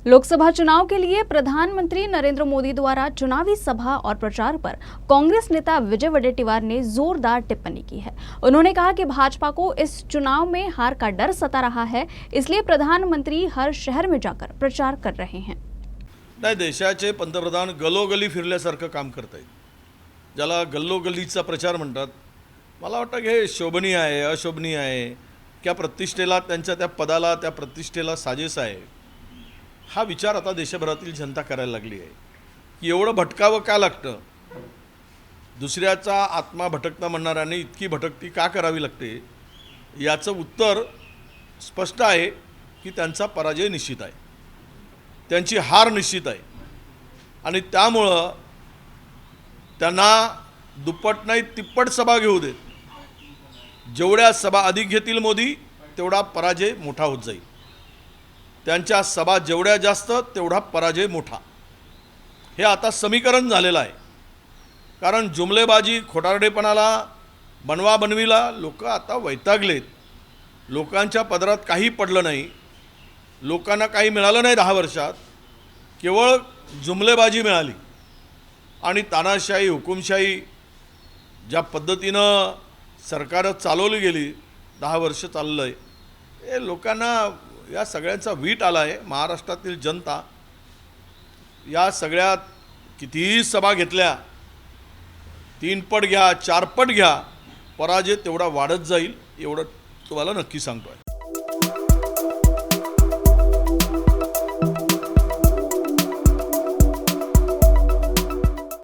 लोकसभा चुनाव के लिए प्रधानमंत्री नरेंद्र मोदी द्वारा चुनावी सभा और प्रचार पर कांग्रेस नेता विजय वडेट्टीवार ने जोरदार टिप्पणी की है। उन्होंने कहा कि भाजपा को इस चुनाव में हार का डर सता रहा है, इसलिए प्रधानमंत्री हर शहर में जाकर प्रचार कर रहे हैं। नाही, देशाचे पंतप्रधान गलोगली फिरल्यासारखं काम करत आहेत, ज्याला गल्लोगलीचा प्रचार म्हणतात। मला वाटतं की हे शोभनीय आहे, अशोभनीय आहे, त्या प्रतिष्ठेला, त्यांच्या त्या पदाला, त्या प्रतिष्ठेला साजेस आहे, हा विचार आता देशभरातील जनता करायला लागली आहे की एवढं भटकावं का लागतं, दुसऱ्याचा आत्मा भटकता म्हणणाऱ्यांनी इतकी भटकती का करावी लागते, याचं उत्तर स्पष्ट आहे की त्यांचा पराजय निश्चित आहे, त्यांची हार निश्चित आहे। आणि त्यामुळं त्यांना दुप्पट नाही तिप्पट सभा घेऊ देत, जेवढ्या सभा अधिक घेतील मोदी तेवढा पराजय मोठा होत जाईल, त्यांच्या सभा जेवढ्या जास्त तेवढा पराजय मोठा, हे आता समीकरण झालेलं आहे। कारण जुमलेबाजी, खोटारडेपणाला, बनवाबनवीला लोक आता वैतागलेत, लोकांच्या पदरात काही पडलं नाही, लोकांना काही मिळालं नाही 10 वर्षात, केवळ जुमलेबाजी मिळाली आणि तानाशाही, हुकुमशाही ज्या पद्धतीनं सरकार चालवली गेली, 10 वर्ष चाललं आहे, हे लोकांना या सगळ्यांचा वीट आला आहे। महाराष्ट्रातील जनता या सगळ्यात कितीही सभा घेतल्या, 3 पट घ्या, 4 पट घ्या, पराजय तेवढा वाढत जाईल, एवढं तुम्हाला नक्की सांगतो आहे।